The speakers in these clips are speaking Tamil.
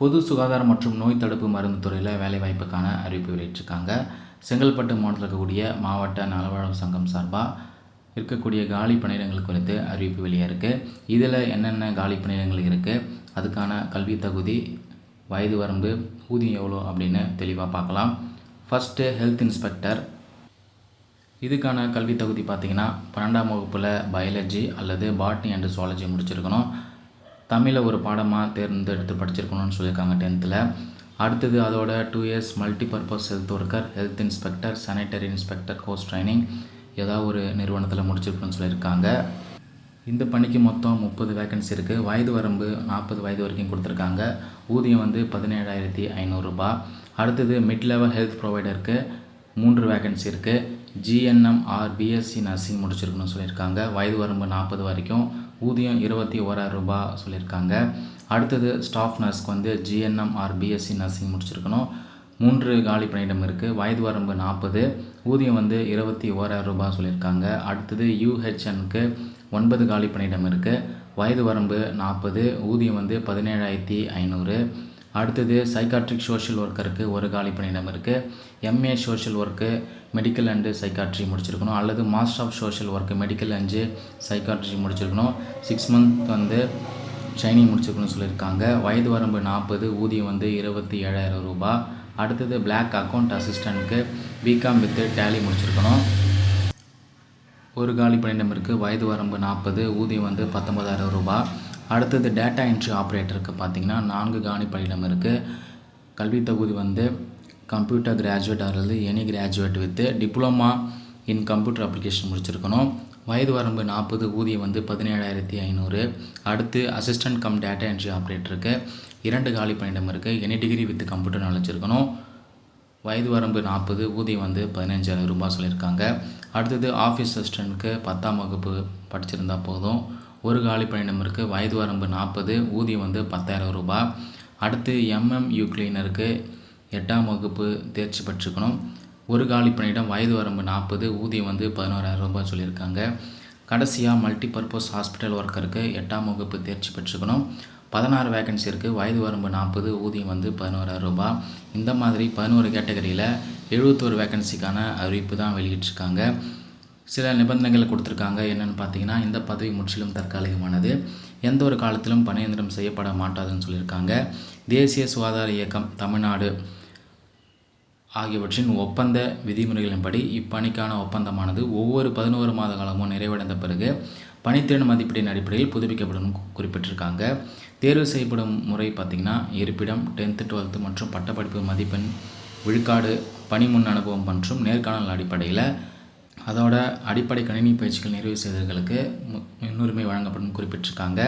பொது சுகாதாரம் மற்றும் நோய் தடுப்பு மருந்து துறையில் வேலைவாய்ப்புக்கான அறிவிப்பு வெளியிட்டிருக்காங்க. செங்கல்பட்டு மாவட்டத்தில் இருக்கக்கூடிய மாவட்ட நலவாழ்வு சங்கம் சார்பாக இருக்கக்கூடிய காலி பணியிடங்கள் குறித்து அறிவிப்பு வெளியாக இதில் என்னென்ன காலி பணியிடங்கள் இருக்குது, அதுக்கான கல்வி தகுதி, வயது வரம்பு, ஊதியம் எவ்வளோ அப்படின்னு தெளிவாக பார்க்கலாம். First health inspector. இதுக்கான கல்வி தகுதி பார்த்திங்கன்னா 12ஆம் வகுப்பில் பயாலஜி அல்லது பாட்னி அண்ட் சுவாலஜி முடிச்சிருக்கணும். தமிழை ஒரு பாடமாக தேர்ந்தெடுத்து படிச்சிருக்கணும்னு சொல்லியிருக்காங்க 10th. அடுத்தது அதோட 2 years multipurpose health worker, health inspector, sanitary inspector course training ஏதாவது ஒரு நிறுவனத்தில் முடிச்சிருக்கணும்னு சொல்லியிருக்காங்க. இந்த பணிக்கு மொத்தம் 30 வேக்கன்சி இருக்குது. வயது வரம்பு 40 வயது வரைக்கும் கொடுத்துருக்காங்க. ஊதியம் 17,500 ரூபாய். அடுத்தது மிட் லெவல் ஹெல்த் ப்ரொவைடருக்கு 3 வேக்கன்சி இருக்குது. ஜிஎன்எம் ஆர் பிஎஸ்சி நர்சிங் முடிச்சிருக்கணும்னு சொல்லியிருக்காங்க. வயது வரம்பு 40 வரைக்கும். ஊதியம் 21,000 ரூபாய் சொல்லியிருக்காங்க. அடுத்தது ஸ்டாஃப் நர்ஸ்க்கு ஜிஎன்எம் ஆர் பிஎஸ்சி நர்சிங் முடிச்சிருக்கணும். 3 காலி பணியிடம் இருக்குது. வயது வரம்பு 40. ஊதியம் 21,000 ரூபாய் சொல்லியிருக்காங்க. அடுத்தது யூஹெச்எனுக்கு 9 காலி பணியிடம் இருக்குது. வயது வரம்பு 40. ஊதியம் 17,500. அடுத்தது சைக்காட்ரிக் சோஷியல் ஒர்க்கருக்கு 1 காலி பணியிடம் இருக்குது. MA social work medical and psychiatry முடிச்சிருக்கணும் அல்லது master of social work medical and psychiatry முடிச்சிருக்கணும். 6 month ட்ரைனிங் முடிச்சிருக்கணும்னு சொல்லியிருக்காங்க. வயது வரம்பு 40. ஊதியம் 27,000 ரூபாய். அடுத்தது பிளாக் அக்கௌண்ட் அசிஸ்டண்ட்க்கு பிகாம் வித் டேலி முடிச்சிருக்கணும். 1 காலி பணியிடம் இருக்குது. வயது வரம்பு 40. ஊதியம் 19,000 ரூபாய். அடுத்தது டேட்டா என்ட்ரி ஆப்ரேட்டருக்கு பார்த்திங்கன்னா 4 காலி பணியிடம் இருக்குது. கல்வி தகுதி கம்ப்யூட்டர் கிராஜுவேட் அல்லது any graduate with diploma in computer application முடிச்சிருக்கணும். வயது வரம்பு 40. ஊதியம் 17,500. அடுத்து அசிஸ்டன்ட் கம் டேட்டா என்ட்ரி ஆப்ரேட்டருக்கு 2 காலி பணியிடம் இருக்குது. Any degree with computer knowledge இருக்கணும். வயது வரம்பு 40. ஊதியம் 15,000 ரூபாய் சொல்லியிருக்காங்க. அடுத்தது ஆஃபீஸ் அசிஸ்டண்ட்டுக்கு 10ஆம் வகுப்பு படிச்சிருந்தால் போதும். 1 காலி பணியிடம் இருக்குது. வயது வரம்பு 40. ஊதியம் 10,000 ரூபாய். அடுத்து எம்எம்யூ கிளீனருக்கு 8ஆம் வகுப்பு தேர்ச்சி பெற்றிருக்கணும். 1 காலி பணியிடம். வயது வரம்பு 40. ஊதியம் 11,000 ரூபாய் சொல்லியிருக்காங்க. கடைசியாக மல்டிபர்பஸ் ஹாஸ்பிட்டல் ஒர்க்கருக்கு 8ஆம் வகுப்பு தேர்ச்சி பெற்றிருக்கணும். 16 வேக்கன்சி இருக்குது. வயது வரம்பு 40. ஊதியம் 11,000 ரூபாய். இந்த மாதிரி 11 கேட்டகரியில் 71 வேக்கன்சிக்கான அறிவிப்பு தான் வெளியிட்டிருக்காங்க. சில நிபந்தனைகளை கொடுத்துருக்காங்க. என்னென்னு பார்த்தீங்கன்னா, இந்த பதவி முற்றிலும் தற்காலிகமானது, எந்த ஒரு காலத்திலும் பணியந்திரம் செய்யப்பட மாட்டாதுன்னு சொல்லியிருக்காங்க. தேசிய சுகாதார இயக்கம் தமிழ்நாடு ஆகியவற்றின் ஒப்பந்த விதிமுறைகளின்படி இப்பணிக்கான ஒப்பந்தமானது ஒவ்வொரு 11 மாத காலமும் நிறைவடைந்த பிறகு பணித்திறன் மதிப்பீட்டின் அடிப்படையில் புதுப்பிக்கப்படும் குறிப்பிட்டிருக்காங்க. தேர்வு செய்யப்படும் முறை பார்த்திங்கன்னா, இருப்பிடம், 10th 12th மற்றும் பட்டப்படிப்பு மதிப்பெண், விழுக்காடு, பணி முன் அனுபவம் மற்றும் நேர்காணல் அடிப்படையில் அதோட அடிப்படை கணினி பயிற்சிகள் நிறைவு செய்தவர்களுக்கு முன்னுரிமை வழங்கப்படும் குறிப்பிட்டிருக்காங்க.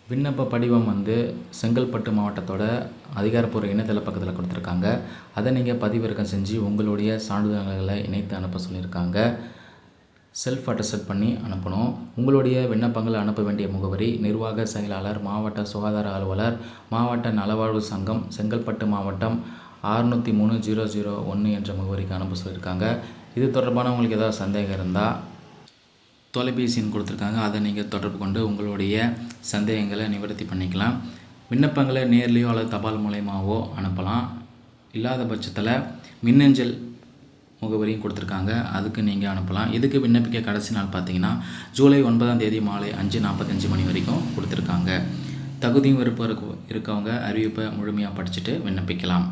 விண்ணப்ப படிவம் செங்கல்பட்டு மாவட்டத்தோட அதிகாரப்பூர்வ இணையதள பக்கத்தில் கொடுத்துருக்காங்க. அதை நீங்கள் பதிவிறக்கம் செஞ்சு உங்களுடைய சான்றிதழ்களை இணைத்து அனுப்ப சொல்லியிருக்காங்க. செல்ஃப் அட்டஸ்ட் பண்ணி அனுப்பணும். உங்களுடைய விண்ணப்பங்களை அனுப்ப வேண்டிய முகவரி: நிர்வாக செயலாளர், மாவட்ட சுகாதார அலுவலர், மாவட்ட நலவாழ்வு சங்கம், செங்கல்பட்டு மாவட்டம் 603-001 என்ற முகவரிக்கு அனுப்ப சொல்லியிருக்காங்க. இது தொடர்பான உங்களுக்கு ஏதாவது சந்தேகம் இருந்தால் தொலைபேசி எண் கொடுத்துருக்காங்க. அதை நீங்கள் தொடர்பு கொண்டு உங்களுடைய சந்தேகங்களை நிவர்த்தி பண்ணிக்கலாம். விண்ணப்பங்களை நேர்லேயோ அல்லது தபால் மூலயமாவோ அனுப்பலாம். இல்லாத பட்சத்தில் மின்னஞ்சல் முகவரியும் கொடுத்துருக்காங்க, அதுக்கு நீங்கள் அனுப்பலாம். இதுக்கு விண்ணப்பிக்க கடைசி நாள் பார்த்தீங்கன்னா ஜூலை 9ஆம் தேதி மாலை 5:45 மணி வரைக்கும் கொடுத்துருக்காங்க. தகுதியும் விருப்பம் இருக்கவங்க அறிவிப்பை முழுமையாக படிச்சுட்டு விண்ணப்பிக்கலாம்.